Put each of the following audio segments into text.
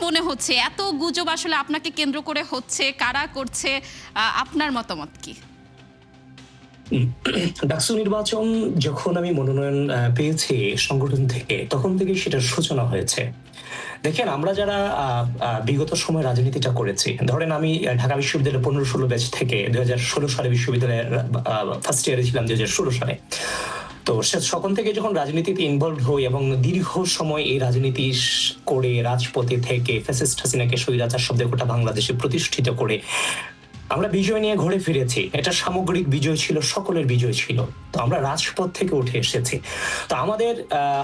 মনে হচ্ছে এত গুজব আসলে আপনাকে কেন্দ্র করে হচ্ছে, কারা করছে, আপনার মতামত কি? ডাকসু নির্বাচন যখন আমি মনোনয়ন পেয়েছি সংগঠন থেকে, তখন থেকেই সেটার সূচনা হয়েছে। দেখেন, আমরা যারা বিগত সময়ে রাজনীতিটা করেছি, ধরেন আমি ঢাকা বিশ্ববিদ্যালয়ের 15-16 ব্যাচ থেকে 2016 সালে বিশ্ববিদ্যালয়ের ফার্স্ট ইয়ারে ছিলাম 2016 সালে। তো সকল থেকে যখন রাজনীতিতে ইনভলভ হই এবং দীর্ঘ সময় এই রাজনীতি করে রাজপথে থেকে ফ্যাসিস্ট হাসিনাকে স্বৈরাচার শব্দে গোটা বাংলাদেশে প্রতিষ্ঠিত করে আমরা বিজয় নিয়ে ঘুরে ফিরেছি। এটা সামগ্রিক বিজয় ছিল, সকলের বিজয় ছিল। তো আমরা রাজপথ থেকে উঠে এসেছি। তো আমাদের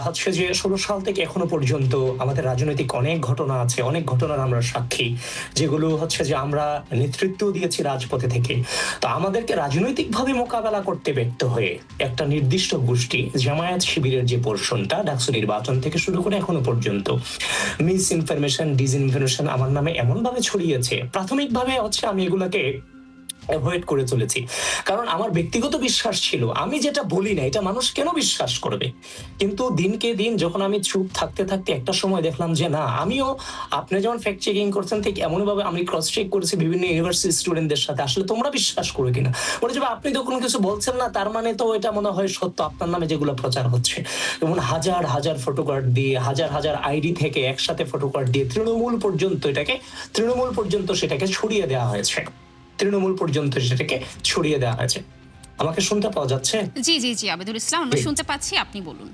হচ্ছে যে 16 সাল থেকে এখনো পর্যন্ত আমাদের রাজনৈতিক অনেক ঘটনা আছে, অনেক ঘটনার আমরা সাক্ষী, যেগুলো হচ্ছে যে আমরা নেতৃত্ব দিয়েছি রাজপথে থেকে। তো আমাদেরকে রাজনৈতিকভাবে মোকাবেলা করতে ব্যর্থ হয়ে একটা নির্দিষ্ট গোষ্ঠী জামায়াত শিবিরের যে পোর্শনটা ডাকসু নির্বাচন থেকে শুরু করে এখনো পর্যন্ত মিস ইনফরমেশন, ডিসইনফরমেশন আমার নামে এমন ভাবে ছড়িয়েছে, প্রাথমিকভাবে হচ্ছে আমি এগুলাকে অ্যাভয়েড করে চলেছি। কারণ আমার ব্যক্তিগত বিশ্বাস ছিল আমি যেটা বলি না এটা মানুষ কেন বিশ্বাস করবে। কিন্তু দিনকে দিন যখন আমি চুপ থাকতে থাকতে একটা সময় দেখলাম যে না, আমিও, আপনি যেমন ফ্যাক্ট চেকিং করছেন ঠিক এমনভাবে আমি ক্রস চেক করেছি বিভিন্ন ইউনিভার্সিটি স্টুডেন্টদের সাথে, আসলে তোমরা বিশ্বাস করো কিনা। বলে যে আপনি তো কোনো কিছু বলছেন না, তার মানে তো এটা মনে হয় সত্য, আপনার নামে যেগুলো প্রচার হচ্ছে। যেমন হাজার হাজার ফটোকার্ড দিয়ে, হাজার হাজার আইডি থেকে একসাথে ফটোকার্ড দিয়ে তৃণমূল পর্যন্ত সেটাকে ছড়িয়ে দেওয়া হয়েছে। তৃণমূল পর্যন্ত সেটাকে ছড়িয়ে দেওয়া হয়েছে। আমাকে শুনতে পাওয়া যাচ্ছে? জি জি জি আবেদুল ইসলাম, আমরা শুনতে পাচ্ছি, আপনি বলুন।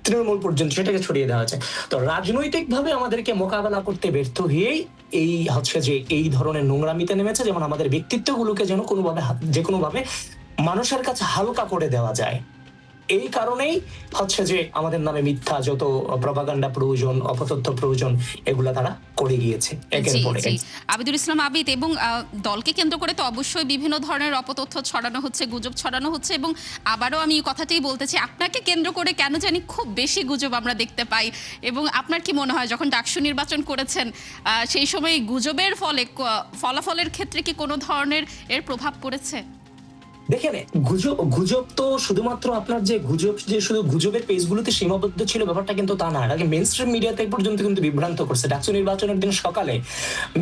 তৃণমূল পর্যন্ত সেটাকে ছড়িয়ে দেওয়া হয়েছে। তো রাজনৈতিক ভাবে আমাদেরকে মোকাবেলা করতে ব্যর্থ হয়েই এই হচ্ছে যে এই ধরনের নোংরামিতে নেমেছে, যেমন আমাদের ব্যক্তিত্বগুলোকে যেন কোনোভাবে যে কোনোভাবে মানুষের কাছে হালকা করে দেওয়া যায়। এই কারণেই হচ্ছে যে আমাদের নামে মিথ্যা যত প্রপাগান্ডা প্রয়োজন, অপতথ্য প্রয়োজন, এগুলা তারা করে গিয়েছে একের পর এক। আবিদুল ইসলাম আবিদ, এবং দলকে কেন্দ্র করে তো অবশ্যই বিভিন্ন ধরনের অপতথ্য ছড়ানো হচ্ছে, গুজব ছড়ানো হচ্ছে, এবং আবারও আমি এই কথাটাই বলতেছি, আপনাকে কেন্দ্র করে কেন জানি খুব বেশি গুজব আমরা দেখতে পাই। এবং আপনার কি মনে হয় যখন ডাকসু নির্বাচন করেছেন সেই সময় গুজবের ফলে ফলাফলের ক্ষেত্রে কি কোনো ধরনের এর প্রভাব পড়েছে? দেখেন, গুজব তো শুধুমাত্র আপনার যে গুজব যে শুধু গুজবের পেজগুলোতে সীমাবদ্ধ ছিল ব্যাপারটা কিন্তু তা না। আগে মেইন স্ট্রিম মিডিয়াতে পর্যন্ত কিন্তু বিভ্রান্ত করছে। ডাকসু নির্বাচনের দিন সকালে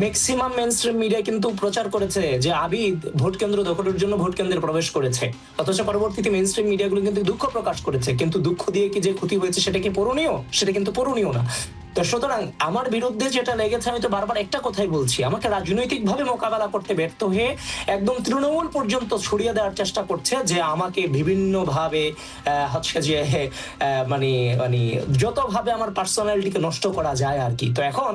ম্যাক্সিমাম মেইন স্ট্রিম মিডিয়া কিন্তু প্রচার করেছে যে আবিদ ভোট কেন্দ্র দখলের জন্য ভোট কেন্দ্রে প্রবেশ করেছে, অথচ পরবর্তীতে মেইন স্ট্রিম মিডিয়াগুলো কিন্তু দুঃখ প্রকাশ করেছে। কিন্তু দুঃখ দিয়ে কি যে ক্ষতি হয়েছে সেটা কি পূরণীয়? সেটা কিন্তু পূরণীয় না। তো সুতরাং আমার বিরুদ্ধে যেটা লেগেছে, আমি তো বারবার একটা কথাই বলছি, আমাকে রাজনৈতিক ভাবে মোকাবেলা করতে ব্যর্থ হয়ে একদম তৃণমূল পর্যন্ত ছড়িয়ে দেওয়ার চেষ্টা করছে যে আমাকে বিভিন্ন ভাবে হচ্ছে যে মানে মানে যতভাবে আমার পার্সোনালিটিকে নষ্ট করা যায় আর কি। তো এখন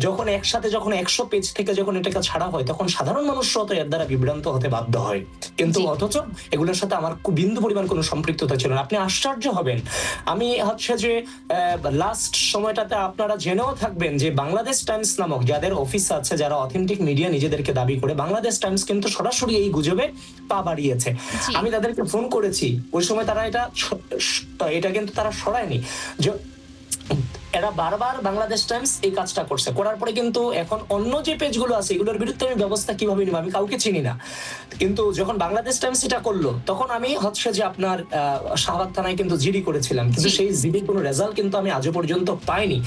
যখন একসাথে যখন 100 পেজ থেকে যখন এটাকে ছাড়া হয়, তখন সাধারণ মানুষরাও তো এর দ্বারা বিভ্রান্ত হতে বাধ্য হয়। কিন্তু অথচ এগুলোর সাথে আমার বিন্দু পরিমাণ কোনো সম্পৃক্ততা ছিল না। আপনি আশ্চর্য হবেন, আমি হচ্ছে যে লাস্ট সময়টাতে আপনারা জেনেও থাকবেন যে বাংলাদেশ টাইমস নামক যাদের অফিস আছে, যারা অথেন্টিক মিডিয়া নিজেদেরকে দাবি করে, বাংলাদেশ টাইমস কিন্তু সরাসরি এই গুজবে পা বাড়িয়েছে। আমি তাদেরকে ফোন করেছি, ওই সময় তারা এটা কিন্তু তারা সরায়নি। এরা বারবার বাংলাদেশ টাইমস এই কাজটা করছে, করার পরে কিন্তু এখন অন্য যে পেজগুলো আছে এগুলোর বিরুদ্ধে আমি ব্যবস্থা কিভাবে নিব, আমি কাউকে চিনি না। কিন্তু যখন বাংলাদেশ টাইমস এটা করলো, তখন আমি হচ্ছে যে আপনার শাহবাগ থানায় কিন্তু জিডি করেছিলাম, কিন্তু সেই জিডির কোনো রেজাল্ট কিন্তু আমি আজও পর্যন্ত পাইনি।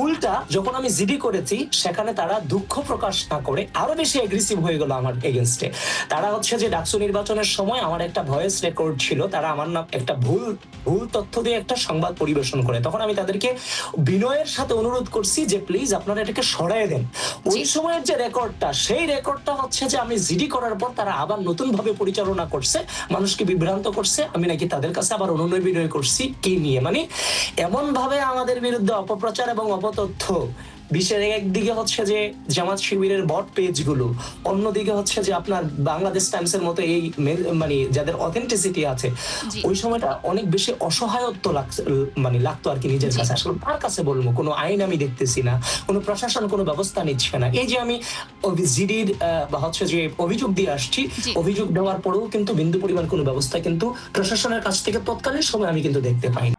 উল্টা যখন আমি জিডি করেছি, সেখানে তারা দুঃখ প্রকাশ না করে আরো বেশি এগ্রেসিভ হয়ে গেল আমার এগেনস্টে। তারা হচ্ছে যে ডাকসু নির্বাচনের সময় আমার একটা ভয়েস রেকর্ড ছিল, তারা আমার নাম একটা ভুল তথ্য দিয়ে একটা সংবাদ পরিবেশন করে। তখন আমি তাদেরকে বিনয়ের সাথে অনুরোধ করছি যে প্লিজ আপনারা এটাকে সরায় দেন। ওই সময়ের যে রেকর্ডটা, সেই রেকর্ডটা হচ্ছে যে আমি জিডি করার পর তারা আবার নতুন ভাবে পরিচালনা করছে, মানুষকে বিভ্রান্ত করছে। আমি নাকি তাদের কাছে আবার অনুনয় বিনয় করছি কি নিয়ে, মানে এমন ভাবে আমাদের বিরুদ্ধে অপপ্রচার এবং অপতথ্য। বিশ্বের একদিকে হচ্ছে যে জামাত শিবিরের বট পেজগুলো, অন্যদিকে হচ্ছে যে আপনার বাংলাদেশ টাইমসের মতো এই মানে যাদের অথেন্টিসিটি আছে, ওই সময়টা অনেক বেশি অসহায়ত্ব লাগতো আর কি নিজের কাছে। আসলে তার কাছে বলবো কোনো আইন আমি দেখতেছি না, কোনো প্রশাসন কোনো ব্যবস্থা নিচ্ছে না। এই যে আমি জিডির হচ্ছে যে অভিযোগ দিয়ে আসছি, অভিযোগ দেওয়ার পরেও কিন্তু বিন্দু পরিমাণ কোনো ব্যবস্থা কিন্তু প্রশাসনের কাছ থেকে তৎকালীন সময় আমি কিন্তু দেখতে পাইনি।